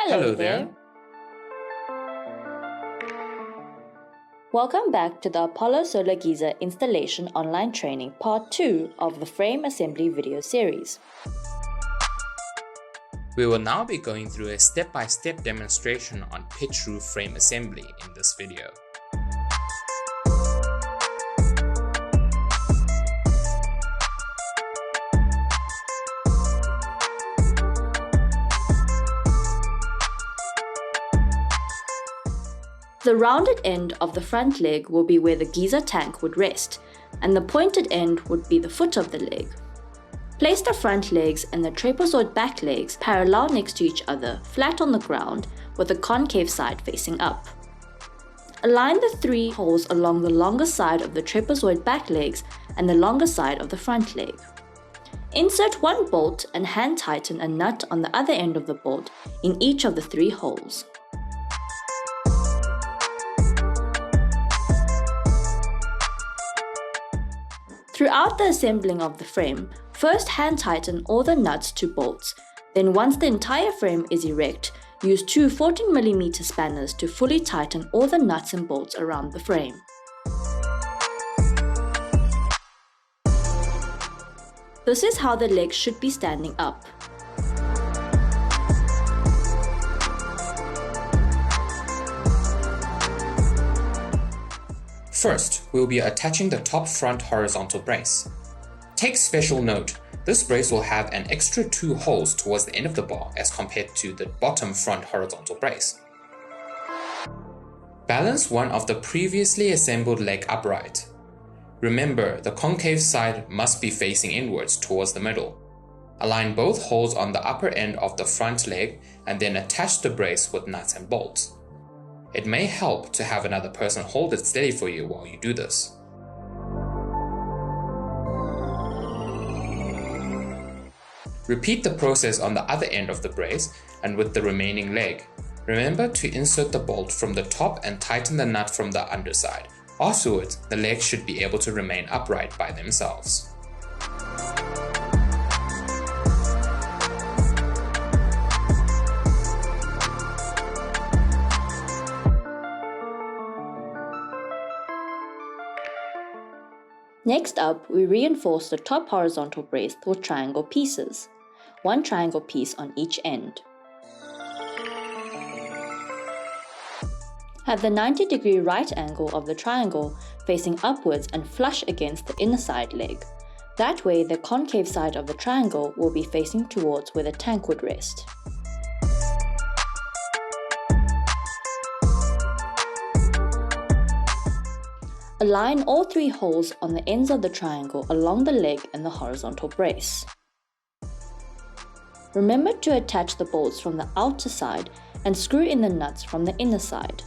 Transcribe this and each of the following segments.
Hello there. Welcome back to the Apollo Solar Geyser Installation Online Training Part 2 of the Frame Assembly video series. We will now be going through a step-by-step demonstration on pitch roof frame assembly in this video. The rounded end of the front leg will be where the geyser tank would rest, and the pointed end would be the foot of the leg. Place the front legs and the trapezoid back legs parallel next to each other, flat on the ground, with the concave side facing up. Align the 3 holes along the longer side of the trapezoid back legs and the longer side of the front leg. Insert 1 bolt and hand tighten a nut on the other end of the bolt in each of the 3 holes. Throughout the assembling of the frame, first hand tighten all the nuts to bolts, then once the entire frame is erect, use 2 14mm spanners to fully tighten all the nuts and bolts around the frame. This is how the legs should be standing up. First, we will be attaching the top front horizontal brace. Take special note, this brace will have an extra 2 holes towards the end of the bar as compared to the bottom front horizontal brace. Balance one of the previously assembled leg upright. Remember, the concave side must be facing inwards towards the middle. Align both holes on the upper end of the front leg and then attach the brace with nuts and bolts. It may help to have another person hold it steady for you while you do this. Repeat the process on the other end of the brace and with the remaining leg. Remember to insert the bolt from the top and tighten the nut from the underside. Afterwards, the legs should be able to remain upright by themselves. Next up, we reinforce the top horizontal brace with triangle pieces, 1 triangle piece on each end. Have the 90-degree right angle of the triangle facing upwards and flush against the inner side leg. That way, the concave side of the triangle will be facing towards where the tank would rest. Align all 3 holes on the ends of the triangle along the leg and the horizontal brace. Remember to attach the bolts from the outer side and screw in the nuts from the inner side.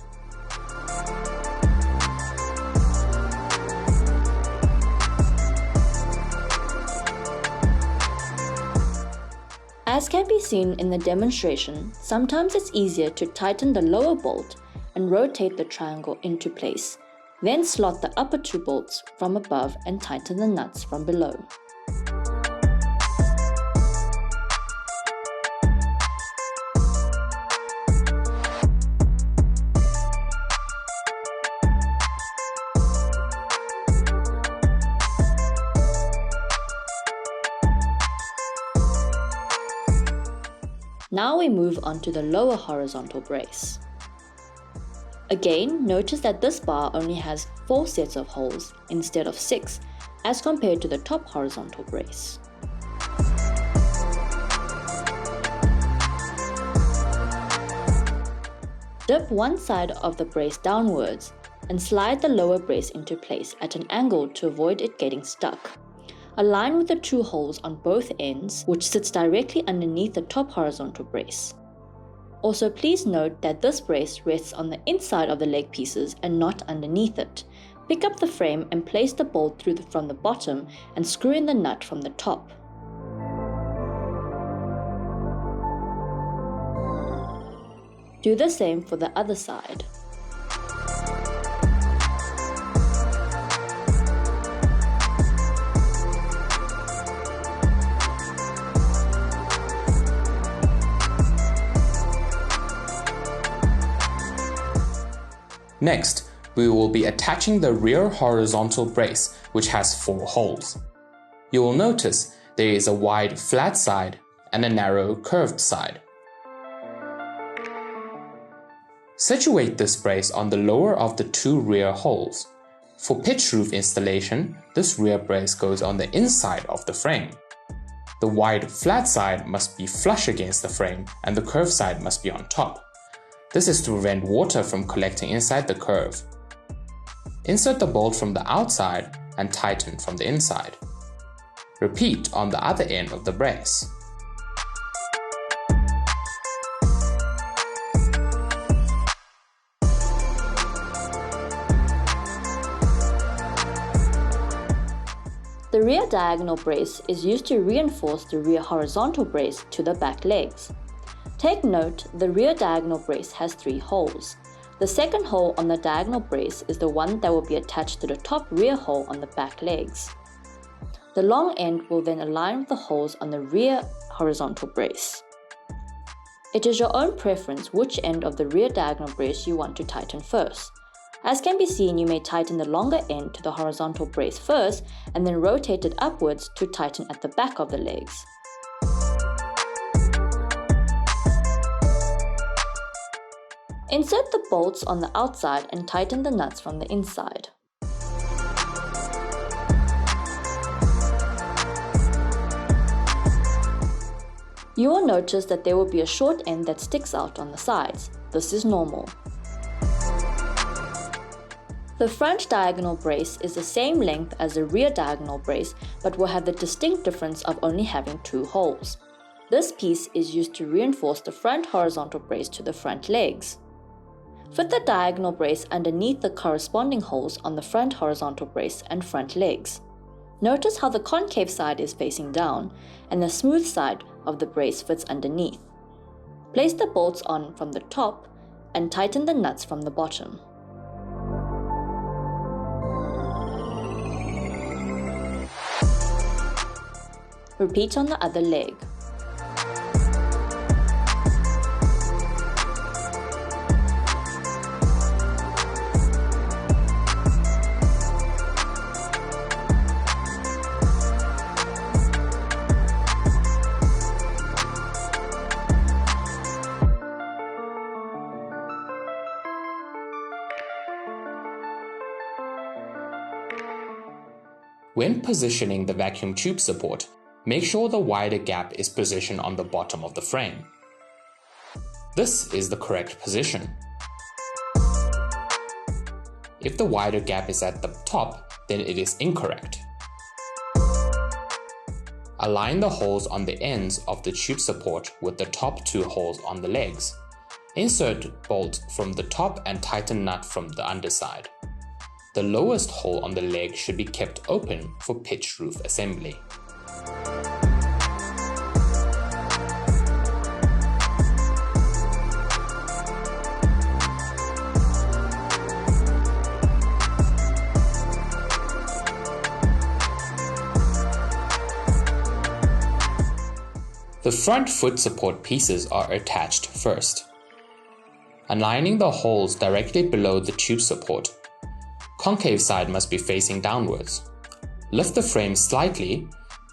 As can be seen in the demonstration, sometimes it's easier to tighten the lower bolt and rotate the triangle into place. Then slot the upper 2 bolts from above and tighten the nuts from below. Now we move on to the lower horizontal brace. Again, notice that this bar only has 4 sets of holes instead of 6 as compared to the top horizontal brace. Dip one side of the brace downwards and slide the lower brace into place at an angle to avoid it getting stuck. Align with the 2 holes on both ends, which sits directly underneath the top horizontal brace. Also, please note that this brace rests on the inside of the leg pieces and not underneath it. Pick up the frame and place the bolt from the bottom and screw in the nut from the top. Do the same for the other side. Next, we will be attaching the rear horizontal brace, which has 4 holes. You will notice there is a wide flat side and a narrow curved side. Situate this brace on the lower of the 2 rear holes. For pitch roof installation, this rear brace goes on the inside of the frame. The wide flat side must be flush against the frame and the curved side must be on top. This is to prevent water from collecting inside the curve. Insert the bolt from the outside and tighten from the inside. Repeat on the other end of the brace. The rear diagonal brace is used to reinforce the rear horizontal brace to the back legs. Take note, the rear diagonal brace has 3 holes. The second hole on the diagonal brace is the one that will be attached to the top rear hole on the back legs. The long end will then align with the holes on the rear horizontal brace. It is your own preference which end of the rear diagonal brace you want to tighten first. As can be seen, you may tighten the longer end to the horizontal brace first and then rotate it upwards to tighten at the back of the legs. Insert the bolts on the outside and tighten the nuts from the inside. You will notice that there will be a short end that sticks out on the sides. This is normal. The front diagonal brace is the same length as the rear diagonal brace, but will have the distinct difference of only having 2 holes. This piece is used to reinforce the front horizontal brace to the front legs. Fit the diagonal brace underneath the corresponding holes on the front horizontal brace and front legs. Notice how the concave side is facing down and the smooth side of the brace fits underneath. Place the bolts on from the top and tighten the nuts from the bottom. Repeat on the other leg. When positioning the vacuum tube support, make sure the wider gap is positioned on the bottom of the frame. This is the correct position. If the wider gap is at the top, then it is incorrect. Align the holes on the ends of the tube support with the top 2 holes on the legs. Insert bolt from the top and tighten nut from the underside. The lowest hole on the leg should be kept open for pitch roof assembly. The front foot support pieces are attached first. Aligning the holes directly below the tube support. Concave side must be facing downwards. Lift the frame slightly,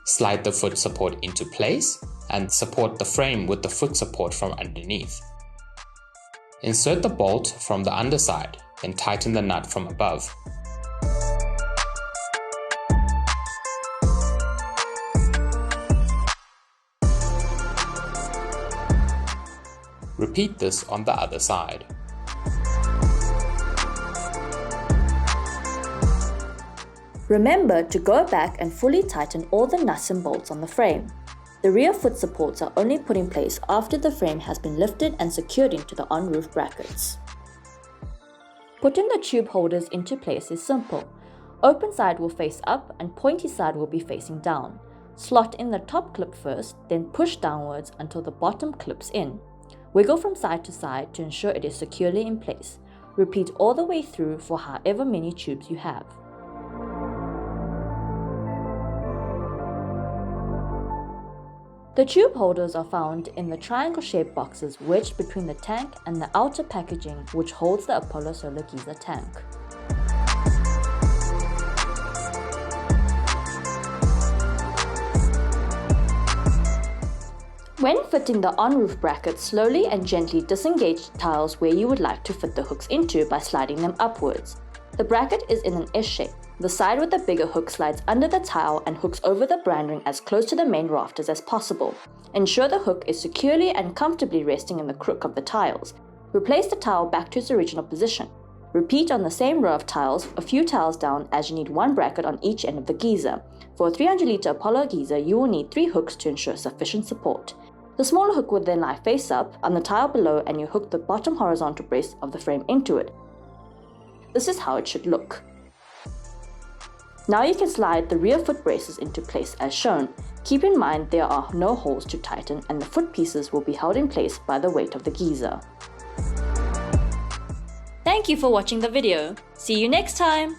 slide the foot support into place, and support the frame with the foot support from underneath. Insert the bolt from the underside, then tighten the nut from above. Repeat this on the other side. Remember to go back and fully tighten all the nuts and bolts on the frame. The rear foot supports are only put in place after the frame has been lifted and secured into the on-roof brackets. Putting the tube holders into place is simple. Open side will face up and pointy side will be facing down. Slot in the top clip first, then push downwards until the bottom clips in. Wiggle from side to side to ensure it is securely in place. Repeat all the way through for however many tubes you have. The tube holders are found in the triangle-shaped boxes wedged between the tank and the outer packaging which holds the Apollo Solar Geyser tank. When fitting the on-roof bracket, slowly and gently disengage tiles where you would like to fit the hooks into by sliding them upwards. The bracket is in an S shape. The side with the bigger hook slides under the tile and hooks over the branding as close to the main rafters as possible. Ensure the hook is securely and comfortably resting in the crook of the tiles. Replace the tile back to its original position. Repeat on the same row of tiles, a few tiles down, as you need one bracket on each end of the geyser. For a 300-litre Apollo geyser, you will need 3 hooks to ensure sufficient support. The smaller hook would then lie face up on the tile below and you hook the bottom horizontal brace of the frame into it. This is how it should look. Now you can slide the rear foot braces into place as shown. Keep in mind there are no holes to tighten and the foot pieces will be held in place by the weight of the geyser. Thank you for watching the video. See you next time!